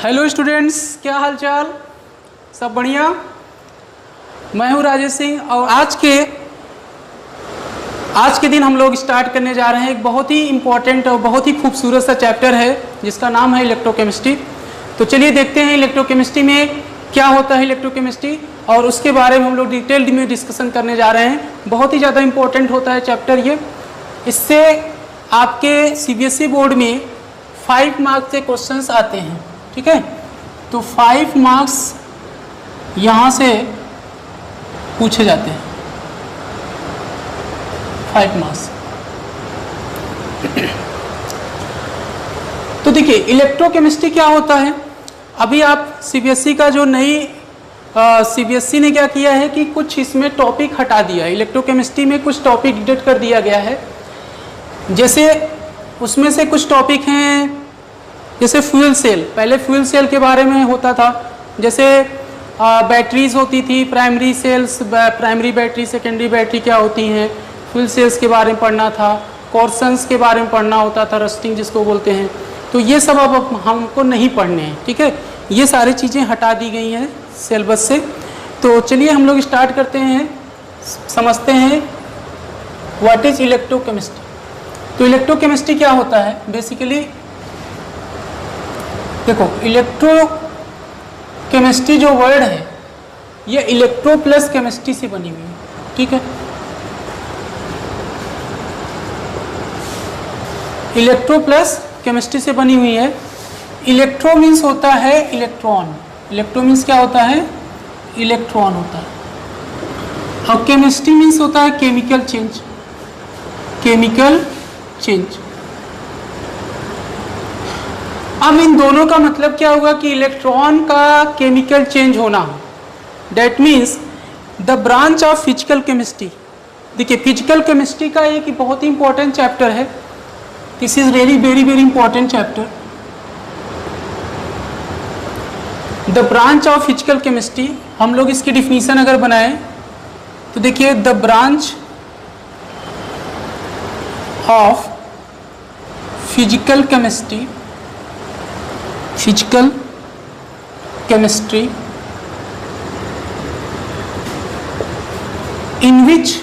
Hello students, क्या हाल चाल? सब बढ़िया। मैं हूं राजेश सिंह और आज के दिन हम लोग स्टार्ट करने जा रहे हैं एक बहुत ही इम्पोर्टेंट और बहुत ही खूबसूरत सा चैप्टर है जिसका नाम है इलेक्ट्रोकेमिस्ट्री। तो चलिए देखते हैं इलेक्ट्रोकेमिस्ट्री में क्या होता है इलेक्ट्रोकेमिस्ट्री, और उसके बारे में हम लोग डिटेल में डिस्कशन करने जा रहे हैं। बहुत ही ज़्यादा इम्पोर्टेंट होता है चैप्टर ये। इससे आपके सीबीएसई बोर्ड में 5 मार्क्स के क्वेश्चंस आते हैं, ठीक है। तो 5 मार्क्स यहाँ से पूछे जाते हैं, 5 मार्क्स। तो देखिए इलेक्ट्रोकेमिस्ट्री क्या होता है। अभी आप सीबीएसई का जो नई सीबीएसई ने क्या किया है कि कुछ इसमें टॉपिक हटा दिया है। इलेक्ट्रोकेमिस्ट्री में कुछ टॉपिक डिलीट कर दिया गया है। जैसे उसमें से कुछ टॉपिक हैं, जैसे फ्यूल सेल। पहले फ्यूल सेल के बारे में होता था, जैसे बैटरीज होती थी, primary cells, primary battery, secondary battery क्या होती हैं, फ्यूल सेल्स के बारे में पढ़ना था। कॉर्सन्स के बारे में पढ़ना होता था, रस्टिंग जिसको बोलते हैं। तो ये सब अब हमको नहीं पढ़ने हैं, ठीक है। ये सारी चीज़ें हटा दी गई हैं सिलेबस से। तो चलिए हम लोग स्टार्ट करते हैं, समझते हैं व्हाट इज इलेक्ट्रोकेमिस्ट्री। तो इलेक्ट्रोकेमिस्ट्री क्या होता है बेसिकली। देखो इलेक्ट्रोकेमिस्ट्री जो वर्ड है ये इलेक्ट्रो प्लस केमिस्ट्री से बनी हुई है, ठीक है। इलेक्ट्रो प्लस केमिस्ट्री से बनी हुई है। इलेक्ट्रो मीन्स होता है इलेक्ट्रॉन। इलेक्ट्रो मीन्स क्या होता है? इलेक्ट्रॉन होता है। और केमिस्ट्री मीन्स होता है केमिकल चेंज। Chemical change. अब इन दोनों का मतलब क्या होगा कि इलेक्ट्रॉन का केमिकल चेंज होना, that means the branch of physical chemistry. देखिए फिजिकल केमिस्ट्री का एक बहुत ही इंपॉर्टेंट चैप्टर है। This is really very very important chapter. The branch of physical chemistry, हम लोग इसकी डिफिनीशन अगर बनाएं तो देखिए the branch of physical chemistry, physical chemistry in which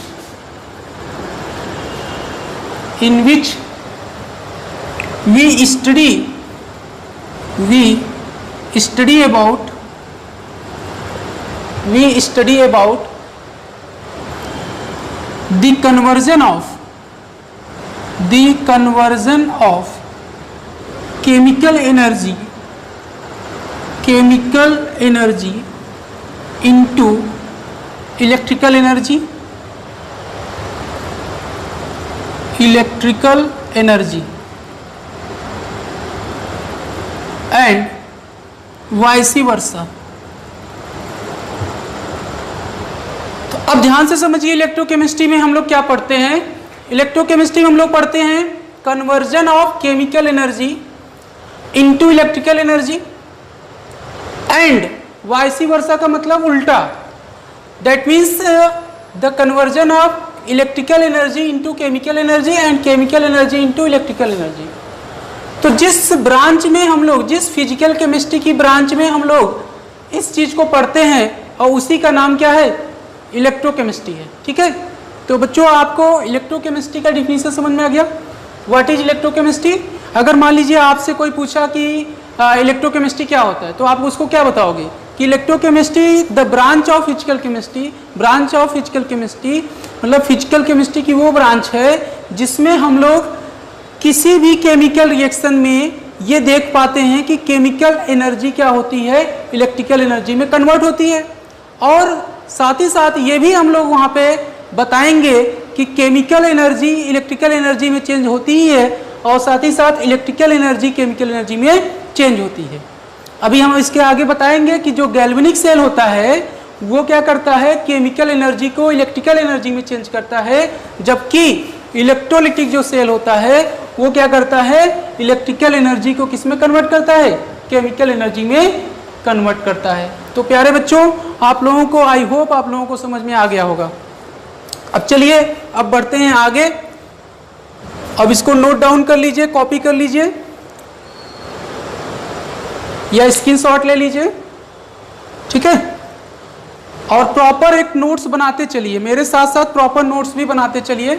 we study about the conversion of chemical energy into electrical energy and vice versa। तो अब ध्यान से समझिए इलेक्ट्रोकेमिस्ट्री में हम लोग क्या पढ़ते हैं। इलेक्ट्रोकेमिस्ट्री में हम लोग पढ़ते हैं conversion of chemical energy into electrical energy and vice versa का मतलब उल्टा। That means the conversion of electrical energy into chemical energy and chemical energy into electrical energy. तो जिस ब्रांच में हम लोग, जिस फिजिकल केमिस्ट्री की ब्रांच में हम लोग इस चीज को पढ़ते हैं और उसी का नाम क्या है? इलेक्ट्रोकेमिस्ट्री है, ठीक है। तो बच्चों आपको इलेक्ट्रोकेमिस्ट्री का डिफिनीशन समझ में आ गया। What is electrochemistry. अगर मान लीजिए आपसे कोई पूछा कि इलेक्ट्रोकेमिस्ट्री क्या होता है, तो आप उसको क्या बताओगे कि electrochemistry the branch of physical chemistry. Branch of physical chemistry मतलब फिजिकल केमिस्ट्री की वो ब्रांच है जिसमें हम लोग किसी भी केमिकल रिएक्शन में ये देख पाते हैं कि केमिकल एनर्जी क्या होती है, इलेक्ट्रिकल एनर्जी में कन्वर्ट होती है। और साथ ही साथ ये भी हम लोग वहाँ पे बताएंगे कि केमिकल एनर्जी इलेक्ट्रिकल एनर्जी में चेंज होती ही है और साथ ही साथ इलेक्ट्रिकल एनर्जी केमिकल एनर्जी में चेंज होती है। अभी हम इसके आगे बताएंगे कि जो गैल्वेनिक सेल होता है वो क्या करता है, केमिकल एनर्जी को इलेक्ट्रिकल एनर्जी में चेंज करता है, जबकि इलेक्ट्रोलिटिक जो सेल होता है वो क्या करता है, इलेक्ट्रिकल एनर्जी को किस में कन्वर्ट करता है, केमिकल एनर्जी में कन्वर्ट करता है। तो प्यारे बच्चों आप लोगों को, आई होप आप लोगों को समझ में आ गया होगा। अब चलिए अब बढ़ते हैं आगे। अब इसको नोट डाउन कर लीजिए, कॉपी कर लीजिए। या स्क्रीनशॉट ले लीजिए, ठीक है। और प्रॉपर एक नोट्स बनाते चलिए, मेरे साथ साथ प्रॉपर नोट्स भी बनाते चलिए,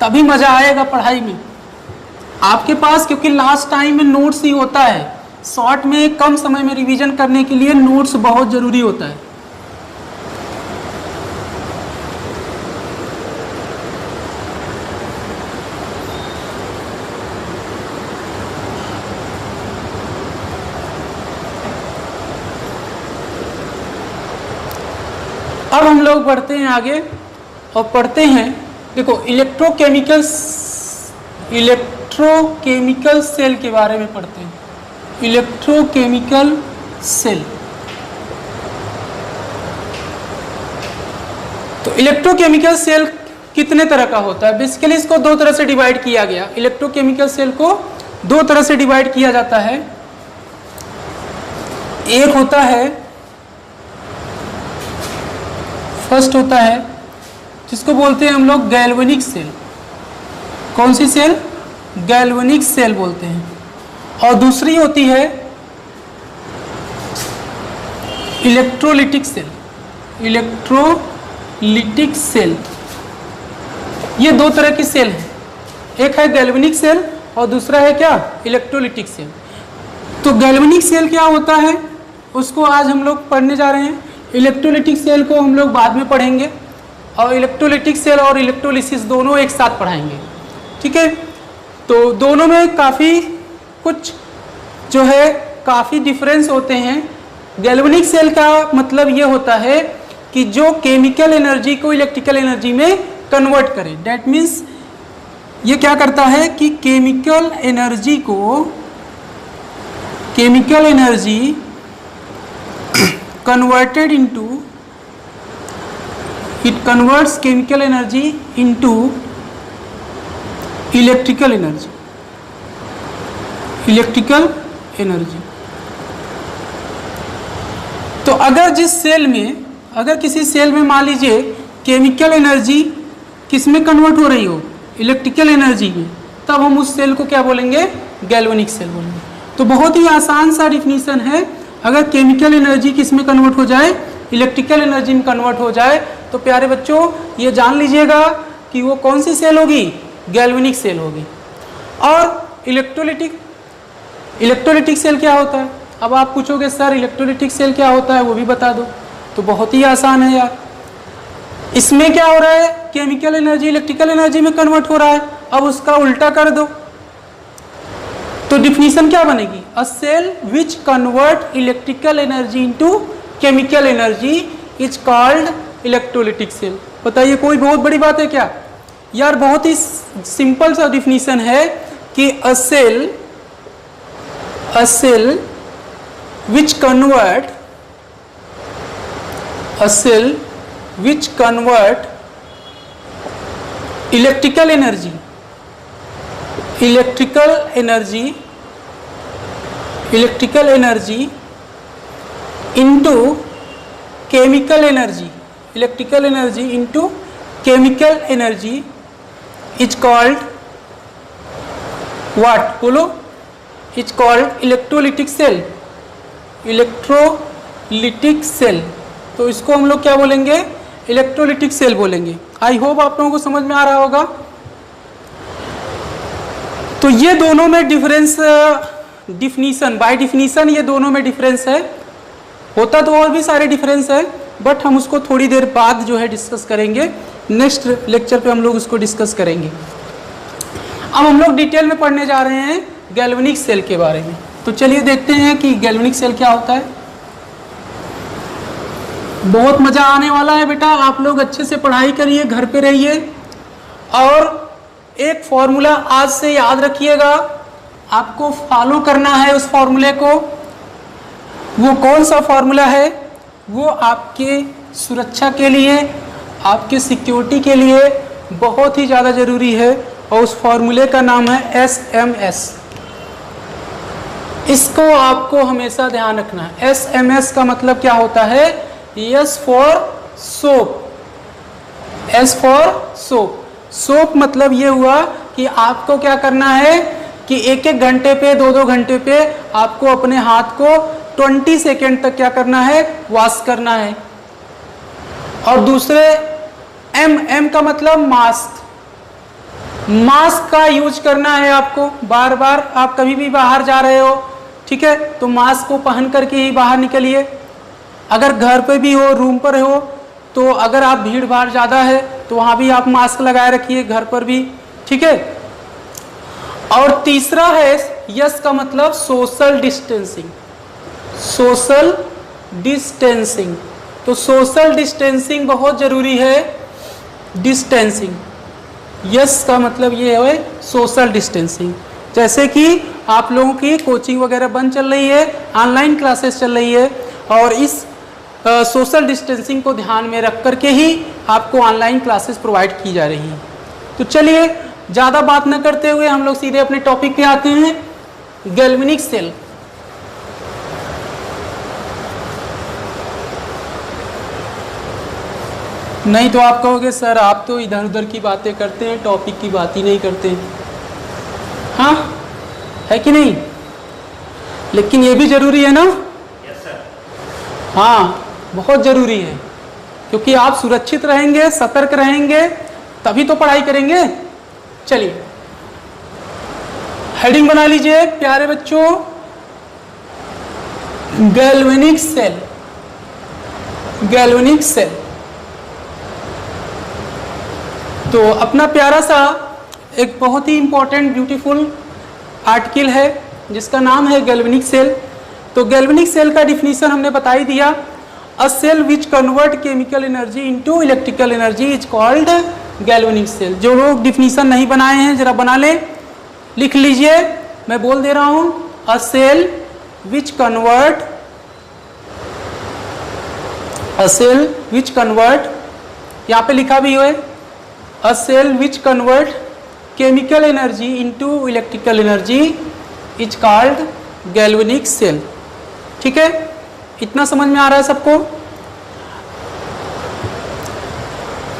तभी मजा आएगा पढ़ाई में आपके पास, क्योंकि लास्ट टाइम में नोट्स ही होता है। शॉर्ट में कम समय में रिवीजन करने के लिए नोट्स बहुत जरूरी होता है। अब हम लोग बढ़ते हैं आगे और पढ़ते हैं, देखो इलेक्ट्रोकेमिकल सेल के बारे में पढ़ते हैं। इलेक्ट्रोकेमिकल सेल, तो इलेक्ट्रोकेमिकल सेल कितने तरह का होता है? बेसिकली इसको दो तरह से डिवाइड किया गया। इलेक्ट्रोकेमिकल सेल को दो तरह से डिवाइड किया जाता है। एक होता है, फर्स्ट होता है जिसको बोलते हैं हम लोग गैल्वेनिक सेल। कौन सी सेल? गैल्वेनिक सेल बोलते हैं। और दूसरी होती है इलेक्ट्रोलिटिक सेल। इलेक्ट्रोलिटिक सेल, ये दो तरह की सेल है, एक है गैल्वेनिक सेल और दूसरा है क्या? Electrolytic cell. तो गैल्वेनिक सेल क्या होता है उसको आज हम लोग पढ़ने जा रहे हैं। इलेक्ट्रोलिटिक सेल को हम लोग बाद में पढ़ेंगे, और इलेक्ट्रोलिटिक सेल और इलेक्ट्रोलिसिस दोनों एक साथ पढ़ाएंगे, ठीक है। तो दोनों में काफ़ी कुछ जो है काफ़ी डिफरेंस होते हैं। गैल्वेनिक सेल का मतलब ये होता है कि जो केमिकल एनर्जी को इलेक्ट्रिकल एनर्जी में कन्वर्ट करे। डैट मीन्स ये क्या करता है कि chemical energy converted into, it converts chemical energy into electrical energy। तो अगर किसी सेल में मान लीजिए केमिकल एनर्जी किस में कन्वर्ट हो रही हो? इलेक्ट्रिकल एनर्जी में, तब हम उस सेल को क्या बोलेंगे? गैल्वेनिक सेल बोलेंगे। तो बहुत ही आसान सा डिफिनीशन है। अगर केमिकल एनर्जी किस में कन्वर्ट हो जाए? इलेक्ट्रिकल एनर्जी में कन्वर्ट हो जाए, तो प्यारे बच्चों ये जान लीजिएगा कि वो कौन सी सेल होगी? गैल्वेनिक सेल होगी। और इलेक्ट्रोलिटिक सेल क्या होता है? अब आप पूछोगे सर इलेक्ट्रोलिटिक सेल क्या होता है, वो भी बता दो। तो बहुत ही आसान है यार, इसमें क्या हो रहा है? केमिकल एनर्जी इलेक्ट्रिकल एनर्जी में कन्वर्ट हो रहा है। अब उसका उल्टा कर दो तो डिफिनीशन क्या बनेगी? A cell which convert electrical energy into chemical energy is called electrolytic cell. बताइए कोई बहुत बड़ी बात है क्या यार? बहुत ही सिंपल सा डिफिनीशन है कि a cell which convert electrical energy into chemical energy is called what? बोलो, it's called electrolytic cell। तो इसको हम लोग क्या बोलेंगे? इलेक्ट्रोलिटिक सेल बोलेंगे। आई होप आप लोगों को समझ में आ रहा होगा। तो ये दोनों में डिफिनीशन बाय डिफिनीशन ये दोनों में डिफरेंस है। होता तो और भी सारे डिफरेंस है, बट हम उसको थोड़ी देर बाद जो है डिस्कस करेंगे। नेक्स्ट लेक्चर पे हम लोग उसको डिस्कस करेंगे। अब हम लोग डिटेल में पढ़ने जा रहे हैं गैल्वेनिक सेल के बारे में। तो चलिए देखते हैं कि गैल्वेनिक सेल क्या होता है। बहुत मज़ा आने वाला है बेटा, आप लोग अच्छे से पढ़ाई करिए, घर पे रहिए, और एक फॉर्मूला आज से याद रखिएगा, आपको फॉलो करना है उस फॉर्मूले को। वो कौन सा फॉर्मूला है? वो आपके सुरक्षा के लिए, आपके सिक्योरिटी के लिए बहुत ही ज़्यादा ज़रूरी है, और उस फॉर्मूले का नाम है SMS। इसको आपको हमेशा ध्यान रखना है। SMS का मतलब क्या होता है? S for soap. S for soap. Soap मतलब ये हुआ कि आपको क्या करना है कि एक एक घंटे पे, 2-2 घंटे पे आपको अपने हाथ को 20 सेकेंड तक क्या करना है, वॉश करना है। और दूसरे एम का मतलब मास्क, मास्क का यूज करना है आपको बार बार। आप कभी भी बाहर जा रहे हो, ठीक है, तो मास्क को पहन करके ही बाहर निकलिए। अगर घर पे भी हो, रूम पर हो, तो अगर आप भीड़ भाड़ ज़्यादा है तो वहाँ भी आप मास्क लगाए रखिए, घर पर भी, ठीक है। और तीसरा है यस का मतलब सोशल डिस्टेंसिंग, सोशल डिस्टेंसिंग। तो सोशल डिस्टेंसिंग बहुत ज़रूरी है, डिस्टेंसिंग, यस का मतलब ये है सोशल डिस्टेंसिंग। जैसे कि आप लोगों की कोचिंग वगैरह बंद चल रही है, ऑनलाइन क्लासेस चल रही है, और इस सोशल डिस्टेंसिंग को ध्यान में रख करके ही आपको ऑनलाइन क्लासेस प्रोवाइड की जा रही हैं। तो चलिए ज़्यादा बात न करते हुए हम लोग सीधे अपने टॉपिक पे आते हैं, गैल्वेनिक सेल। नहीं तो आप कहोगे सर आप तो इधर उधर की बातें करते हैं, टॉपिक की बात ही नहीं करते। हाँ, है कि नहीं? लेकिन ये भी जरूरी है ना? Yes sir. हाँ, बहुत जरूरी है, क्योंकि आप सुरक्षित रहेंगे, सतर्क रहेंगे, तभी तो पढ़ाई करेंगे। चलिए हेडिंग बना लीजिए प्यारे बच्चों, गैल्वेनिक सेल, गैल्वेनिक सेल। तो अपना प्यारा सा एक बहुत ही इंपॉर्टेंट ब्यूटीफुल आर्टिकल है जिसका नाम है गैल्वेनिक सेल। तो गैल्वेनिक सेल का डिफिनीशन हमने बता ही दिया, a cell which convert chemical energy into electrical energy is called galvanic cell. जो लोग डिफिनीशन नहीं बनाए हैं जरा बना लें, लिख लीजिए, मैं बोल दे रहा हूं, a cell which convert, a cell which convert, यहाँ पे लिखा भी है, a cell which convert chemical energy into electrical energy is called galvanic cell। ठीक है, इतना समझ में आ रहा है सबको?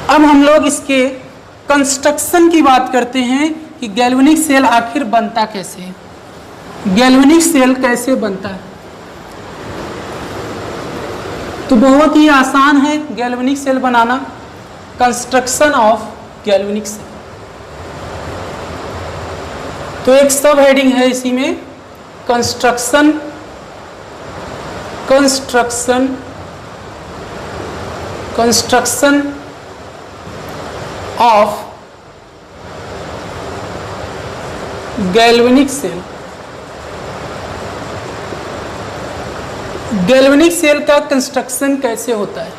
अब हम लोग इसके कंस्ट्रक्शन की बात करते हैं कि गैल्वेनिक सेल आखिर बनता कैसे है, गैल्वेनिक सेल कैसे बनता है। तो बहुत ही आसान है गैल्वेनिक सेल बनाना, कंस्ट्रक्शन ऑफ गैल्वेनिक सेल। तो एक सब हेडिंग है इसी में, construction, construction, construction of galvanic cell. Galvanic cell का कंस्ट्रक्शन कैसे होता है?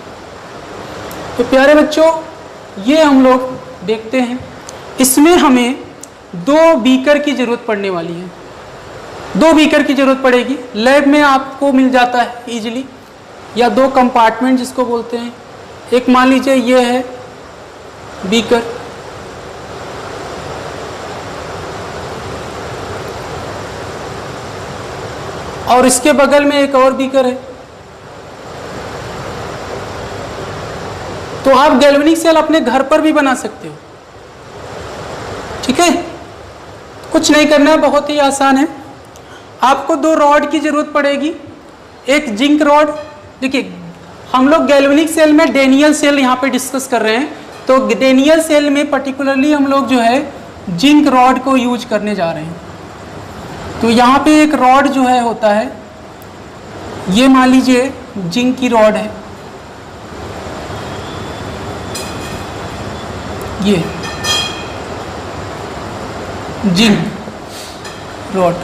तो प्यारे बच्चों ये हम लोग देखते हैं, इसमें हमें 2 बीकर की जरूरत पड़ने वाली है, 2 बीकर की जरूरत पड़ेगी। लैब में आपको मिल जाता है इजीली, या 2 कंपार्टमेंट जिसको बोलते हैं। एक मान लीजिए ये है बीकर, और इसके बगल में एक और बीकर है। तो आप गैल्वेनिक सेल अपने घर पर भी बना सकते हो, ठीक है, कुछ नहीं करना है, बहुत ही आसान है। आपको 2 रॉड की जरूरत पड़ेगी, एक जिंक रॉड। देखिए हम लोग गैल्वेनिक सेल में डेनियल सेल यहाँ पे डिस्कस कर रहे हैं, तो डेनियल सेल में पर्टिकुलरली हम लोग जो है जिंक रॉड को यूज करने जा रहे हैं। तो यहाँ पे एक रॉड जो है होता है, ये मान लीजिए जिंक की रॉड है, ये जिंक रॉड।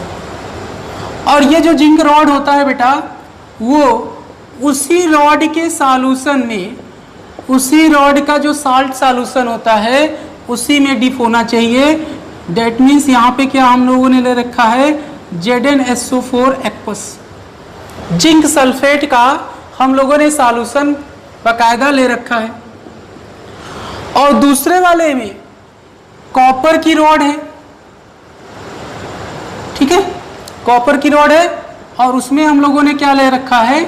और ये जो जिंक रॉड होता है बेटा, वो उसी रॉड के सॉल्यूशन में, उसी रॉड का जो साल्ट सॉल्यूशन होता है उसी में डिप होना चाहिए। डेट मीन्स यहाँ पे क्या हम लोगों ने ले रखा है, ZnSO4 एक्वस, जिंक सल्फेट का हम लोगों ने सॉल्यूशन बाकायदा ले रखा है। और दूसरे वाले में कॉपर की रॉड है, ठीक है, कॉपर की रॉड है, और उसमें हम लोगों ने क्या ले रखा है,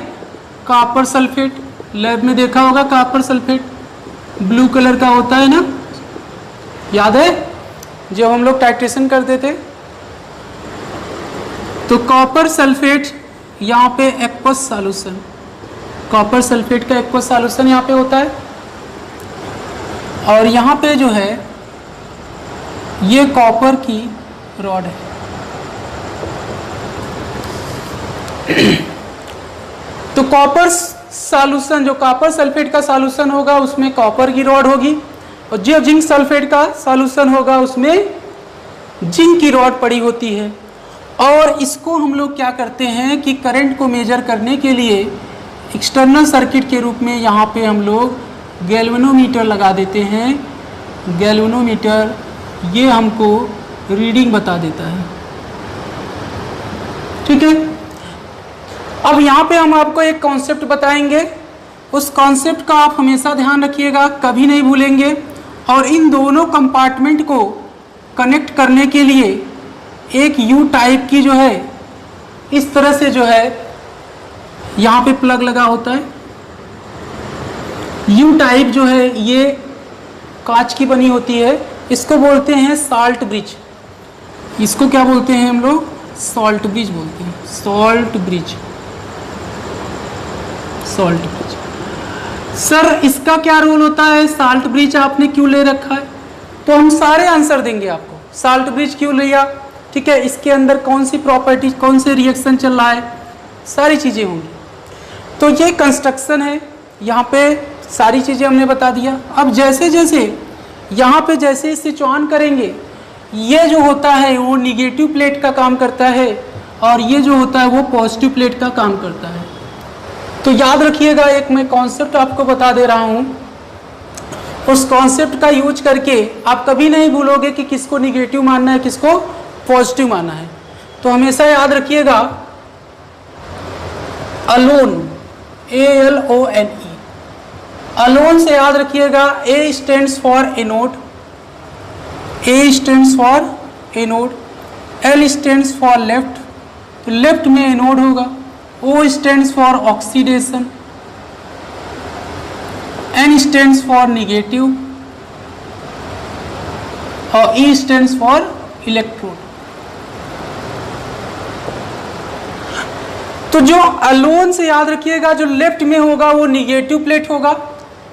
कॉपर सल्फेट। लैब में देखा होगा कॉपर सल्फेट ब्लू कलर का होता है ना, याद है जब हम लोग टाइट्रेशन करते थे तो कॉपर सल्फेट यहाँ पे एक्वस सॉल्यूशन, कॉपर सल्फेट का एक्वस सॉल्यूशन यहाँ पे होता है। और यहाँ पे जो है ये कॉपर की रॉड है। तो कॉपर सॉल्यूशन, जो कॉपर सल्फेट का सॉल्यूशन होगा उसमें कॉपर की रॉड होगी, और जो जिंक सल्फेट का सॉल्यूशन होगा उसमें जिंक की रॉड पड़ी होती है। और इसको हम लोग क्या करते हैं कि करंट को मेजर करने के लिए एक्सटर्नल सर्किट के रूप में यहाँ पे हम लोग गैल्वेनोमीटर लगा देते हैं। गैल्वेनोमीटर ये हमको रीडिंग बता देता है, ठीक है। अब यहाँ पे हम आपको एक कॉन्सेप्ट बताएंगे, उस कॉन्सेप्ट का आप हमेशा ध्यान रखिएगा, कभी नहीं भूलेंगे। और इन दोनों कंपार्टमेंट को कनेक्ट करने के लिए एक यू टाइप की जो है इस तरह से जो है यहाँ पे प्लग लगा होता है। यू टाइप जो है ये कांच की बनी होती है, इसको बोलते हैं साल्ट ब्रिज। इसको क्या बोलते हैं हम लोग? सॉल्ट ब्रिज बोलते हैं, salt bridge, salt bridge. Sir इसका क्या रोल होता है? साल्ट ब्रिज आपने क्यों ले रखा है? तो हम सारे आंसर देंगे आपको। साल्ट ब्रिज क्यों लिया, ठीक है, इसके अंदर कौन सी प्रॉपर्टी, कौन से रिएक्शन चल रहा है, सारी चीज़ें होंगी। तो ये कंस्ट्रक्शन है, यहाँ पे सारी चीज़ें हमने बता दिया। अब जैसे जैसे यहाँ पे जैसे स्विच ऑन करेंगे, ये जो होता है वो निगेटिव प्लेट का काम करता है, और ये जो होता है वो पॉजिटिव प्लेट का काम करता है। तो याद रखिएगा, एक मैं कॉन्सेप्ट आपको बता दे रहा हूँ, उस कॉन्सेप्ट का यूज करके आप कभी नहीं भूलोगे कि किसको निगेटिव मानना है, किसको पॉजिटिव मानना है। तो हमेशा याद रखिएगा, अलोन, ALONE, अलोन से याद रखिएगा A stands for anode, A stands for anode, L stands for left, तो लेफ्ट में एनोड होगा, O stands for oxidation, N stands for negative, और E स्टैंड्स फॉर इलेक्ट्रोड। तो जो अलोन से याद रखिएगा, जो लेफ्ट में होगा वो निगेटिव प्लेट होगा,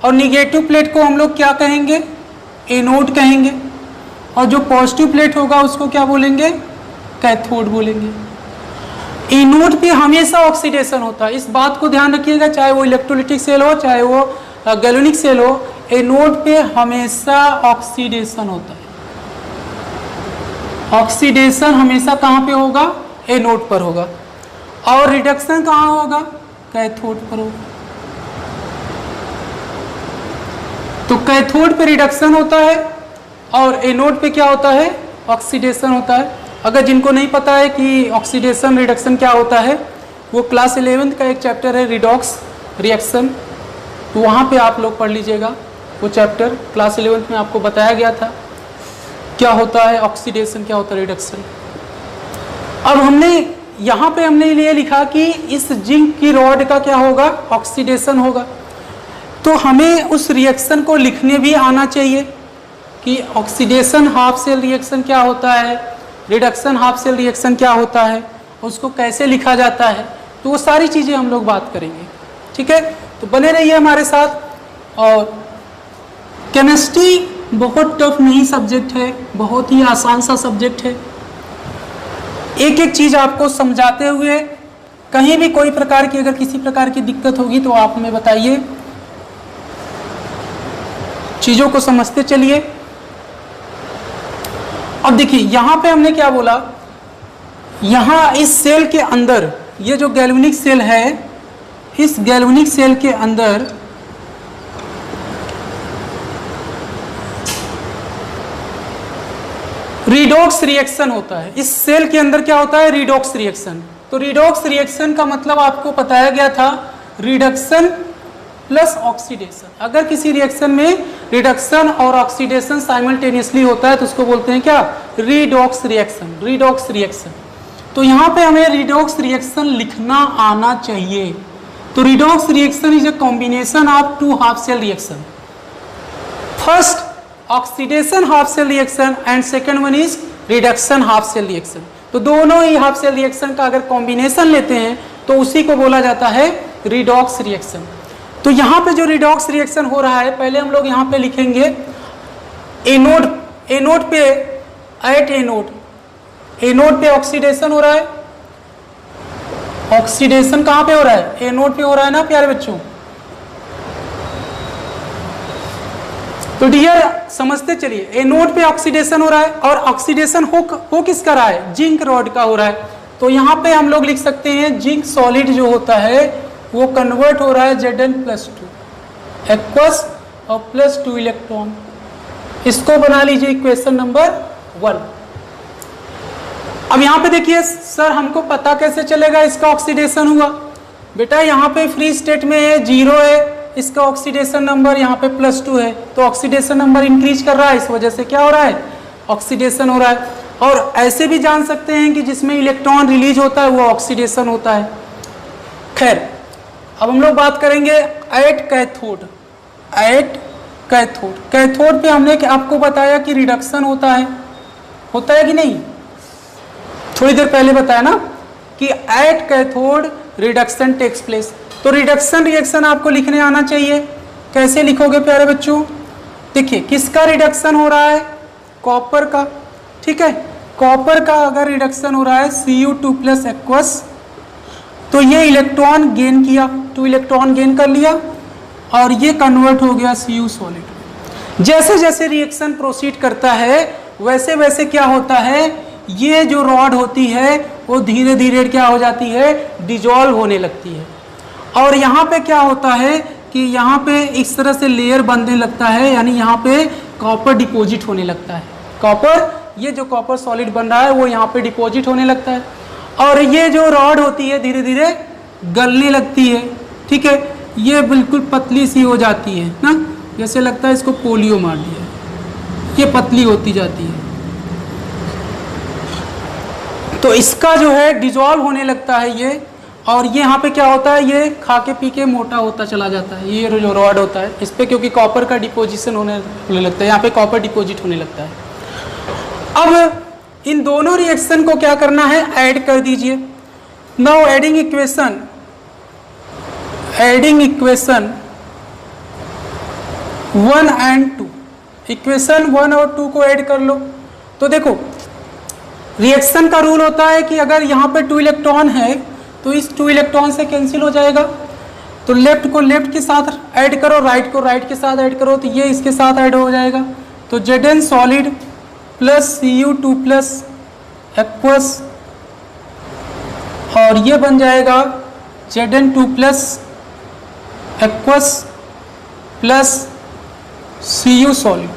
और निगेटिव प्लेट को हम लोग क्या कहेंगे? एनोड कहेंगे। और जो पॉजिटिव प्लेट होगा उसको क्या बोलेंगे? कैथोड बोलेंगे। एनोड पे हमेशा ऑक्सीडेशन होता है, इस बात को ध्यान रखिएगा, चाहे वो इलेक्ट्रोलिटिक सेल हो चाहे वो गैल्वेनिक सेल हो, एनोड पे हमेशा ऑक्सीडेशन होता है। ऑक्सीडेशन हमेशा कहाँ पे होगा? एनोड पर होगा। और रिडक्शन कहाँ होगा? कैथोड पर होगा। तो कैथोड पे रिडक्शन होता है और एनोड पे क्या होता है? ऑक्सीडेशन होता है। अगर जिनको नहीं पता है कि ऑक्सीडेशन रिडक्शन क्या होता है, वो क्लास 11th का एक चैप्टर है रिडॉक्स रिएक्शन, तो वहाँ पे आप लोग पढ़ लीजिएगा। वो चैप्टर क्लास 11th में आपको बताया गया था क्या होता है ऑक्सीडेशन, क्या होता है रिडक्शन। अब हमने यहाँ पे हमने ये लिखा कि इस जिंक की रॉड का क्या होगा? ऑक्सीडेशन होगा। तो हमें उस रिएक्शन को लिखने भी आना चाहिए कि ऑक्सीडेशन हाफ सेल रिएक्शन क्या होता है, रिडक्शन हाफ सेल रिएक्शन क्या होता है, उसको कैसे लिखा जाता है। तो वो सारी चीज़ें हम लोग बात करेंगे, ठीक है। तो बने रहिए हमारे साथ। और केमिस्ट्री बहुत टफ नहीं सब्जेक्ट है, बहुत ही आसान सा सब्जेक्ट है। एक एक चीज़ आपको समझाते हुए, कहीं भी कोई प्रकार की अगर किसी प्रकार की दिक्कत होगी तो आप हमें बताइए, चीज़ों को समझते चलिए। अब देखिए यहाँ पे हमने क्या बोला, यहाँ इस सेल के अंदर ये जो गैल्वेनिक सेल है, इस गैल्वेनिक सेल के अंदर रिडॉक्स रिएक्शन होता है। इस सेल के अंदर क्या होता है? Redox reaction. तो रिडॉक्स रिएक्शन का मतलब आपको बताया गया था रिडक्शन प्लस ऑक्सीडेशन। अगर किसी रिएक्शन में रिडक्शन और ऑक्सीडेशन साइमल्टेनियसली होता है तो उसको बोलते हैं क्या? Redox reaction, redox reaction. तो यहाँ पे हमें रिडॉक्स रिएक्शन लिखना आना चाहिए। तो redox reaction is a combination of two half cell reaction, first oxidation half cell reaction and second one is reduction half cell reaction. तो दोनों ही हाफ सेल रिएक्शन का अगर कॉम्बिनेशन लेते हैं तो उसी को बोला जाता है रिडॉक्स रिएक्शन। तो यहाँ पे जो रिडॉक्स रिएक्शन हो रहा है, पहले हम लोग यहाँ पे लिखेंगे एनोड पे, एट एनोड पे ऑक्सीडेशन हो रहा है। ऑक्सीडेशन कहाँ पे हो रहा है? एनोड पे हो रहा है ना प्यारे बच्चों। तो डियर समझते चलिए, एनोड पे ऑक्सीडेशन हो रहा है और ऑक्सीडेशन हो किसका रहा है? जिंक रॉड का हो रहा है। तो यहाँ पे हम लोग लिख सकते हैं जिंक सॉलिड जो होता है वो कन्वर्ट हो रहा है Zn+2 एक्वस और +2 इलेक्ट्रॉन। इसको बना लीजिए इक्वेशन नंबर 1। अब यहाँ पे देखिए सर हमको पता कैसे चलेगा इसका ऑक्सीडेशन हुआ? बेटा यहाँ पे फ्री स्टेट में है 0 है, इसका ऑक्सीडेशन नंबर यहाँ पे +2 है, तो ऑक्सीडेशन नंबर इंक्रीज कर रहा है, इस वजह से क्या हो रहा है? ऑक्सीडेशन हो रहा है। और ऐसे भी जान सकते हैं कि जिसमें इलेक्ट्रॉन रिलीज होता है वो ऑक्सीडेशन होता है। खैर अब हम लोग बात करेंगे एट कैथोड। एट कैथोड पे हमने आपको बताया कि रिडक्शन होता है कि नहीं? थोड़ी देर पहले बताया ना कि at cathode reduction takes place. तो रिडक्शन रिएक्शन आपको लिखने आना चाहिए। कैसे लिखोगे प्यारे बच्चों? देखिए किसका रिडक्शन हो रहा है? कॉपर का। ठीक है, कॉपर का अगर रिडक्शन हो रहा है Cu2+ एक्वस, तो ये इलेक्ट्रॉन गेन किया, 2 इलेक्ट्रॉन गेन कर लिया और ये कन्वर्ट हो गया Cu सॉलिड। जैसे जैसे रिएक्शन प्रोसीड करता है वैसे वैसे क्या होता है, ये जो रॉड होती है वो धीरे धीरे क्या हो जाती है? डिजॉल्व होने लगती है। और यहाँ पे क्या होता है कि यहाँ पे इस तरह से लेयर बनने लगता है, यानी यहाँ पे कॉपर डिपॉजिट होने लगता है। कॉपर, ये जो कॉपर सॉलिड बन रहा है वो यहाँ पे डिपॉजिट होने लगता है और ये जो रॉड होती है धीरे धीरे गलने लगती है। ठीक है, ये बिल्कुल पतली सी हो जाती है ना, जैसे लगता है इसको पोलियो मार दिया, ये पतली होती जाती है। तो इसका जो है डिजॉल्व होने लगता है ये, और ये यहाँ पे क्या होता है, ये खा के पी के मोटा होता चला जाता है। ये जो रॉड होता है इस पे क्योंकि कॉपर का डिपोजिशन होने लगता है, यहाँ पे कॉपर डिपोजिट होने लगता है। अब इन दोनों रिएक्शन को क्या करना है? ऐड कर दीजिए। Now adding equation 1 and 2, equation 1 और 2 को ऐड कर लो। तो देखो रिएक्शन का रूल होता है कि अगर यहाँ पे 2 इलेक्ट्रॉन है तो इस 2 इलेक्ट्रॉन से कैंसिल हो जाएगा। तो लेफ्ट को लेफ्ट के साथ ऐड करो, राइट को राइट के साथ ऐड करो, तो ये इसके साथ ऐड हो जाएगा। तो Zn solid plus Cu2+ aqueous, और ये बन जाएगा Zn2+ aqueous plus Cu solid.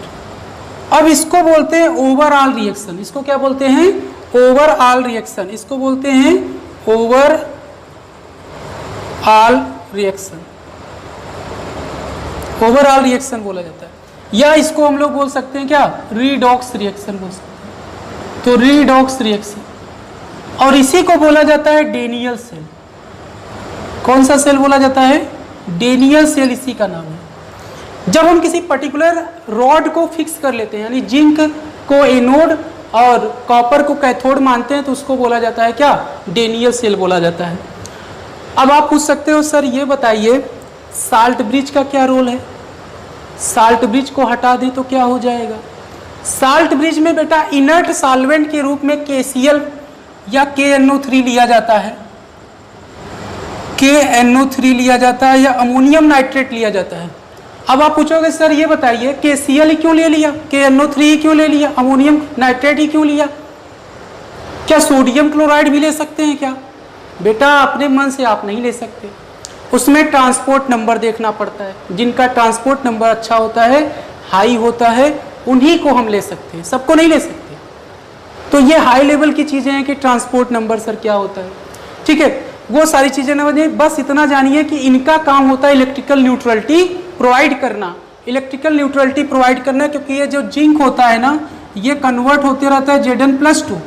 अब इसको बोलते हैं ओवरऑल रिएक्शन। इसको क्या बोलते हैं? Overall reaction. इसको बोलते हैं ओवरऑल रिएक्शन। ओवरऑल रिएक्शन बोला जाता है, या इसको हम लोग बोल सकते हैं क्या? रीडॉक्स रिएक्शन बोल सकते हैं। तो रीडॉक्स रिएक्शन, और इसी को बोला जाता है डेनियल सेल। कौन सा सेल बोला जाता है? डेनियल सेल, इसी का नाम है। जब हम किसी पर्टिकुलर रॉड को फिक्स कर लेते हैं, यानी जिंक को एनोड और कॉपर को कैथोड मानते हैं, तो उसको बोला जाता है क्या? डेनियल सेल बोला जाता है। अब आप पूछ सकते हो सर ये बताइए साल्ट ब्रिज का क्या रोल है? साल्ट ब्रिज को हटा दें तो क्या हो जाएगा? साल्ट ब्रिज में बेटा इनर्ट सॉल्वेंट के रूप में KCl या KNO3 लिया जाता है, KNO3 लिया जाता है, या अमोनियम नाइट्रेट लिया जाता है। अब आप पूछोगे सर ये बताइए KCl ही क्यों ले लिया, KNO3 ही क्यों ले लिया, अमोनियम नाइट्रेट ही क्यों लिया? क्या सोडियम क्लोराइड भी ले सकते हैं क्या? बेटा अपने मन से आप नहीं ले सकते, उसमें ट्रांसपोर्ट नंबर देखना पड़ता है। जिनका ट्रांसपोर्ट नंबर अच्छा होता है, हाई होता है, उन्हीं को हम ले सकते हैं, सबको नहीं ले सकते। तो ये हाई लेवल की चीज़ें हैं कि ट्रांसपोर्ट नंबर सर क्या होता है। ठीक है, वो सारी चीज़ें ना बने, बस इतना जानिए कि इनका काम होता है इलेक्ट्रिकल न्यूट्रलिटी प्रोवाइड करना। इलेक्ट्रिकल न्यूट्रलिटी प्रोवाइड करना, क्योंकि ये जो जिंक होता है ना, ये कन्वर्ट होते रहता है Zn+2।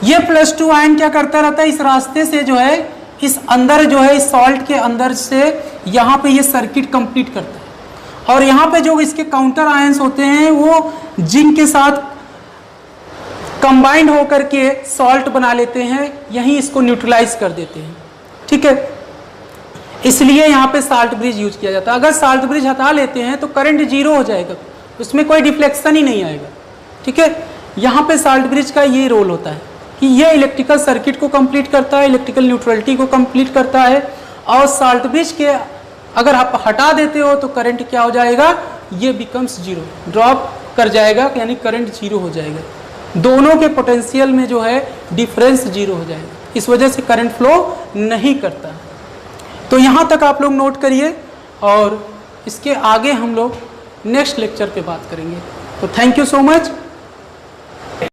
ये +2 आयन क्या करता रहता है, इस रास्ते से जो है, इस अंदर जो है, इस सॉल्ट के अंदर से यहाँ पे ये सर्किट कंप्लीट करता है। और यहाँ पे जो इसके काउंटर आयंस होते हैं वो जिंक के साथ कंबाइंड होकर के सॉल्ट बना लेते हैं, यहीं इसको न्यूट्रलाइज कर देते हैं। ठीक है, इसलिए यहाँ पे साल्ट ब्रिज यूज किया जाता है। अगर साल्ट ब्रिज हटा लेते हैं तो करंट जीरो हो जाएगा, उसमें कोई डिफ्लेक्शन ही नहीं आएगा। ठीक है, यहाँ पे साल्ट ब्रिज का ये रोल होता है कि ये इलेक्ट्रिकल सर्किट को कंप्लीट करता है, इलेक्ट्रिकल न्यूट्रलिटी को कंप्लीट करता है, और साल्ट ब्रिज के अगर आप हटा देते हो तो करंट क्या हो जाएगा, ये बिकम्स जीरो, ड्रॉप कर जाएगा, यानी करंट जीरो हो जाएगा। दोनों के पोटेंशियल में जो है डिफरेंस जीरो हो जाएगा, इस वजह से करंट फ्लो नहीं करता। तो यहाँ तक आप लोग नोट करिए, और इसके आगे हम लोग नेक्स्ट लेक्चर पे बात करेंगे। तो थैंक यू सो मच।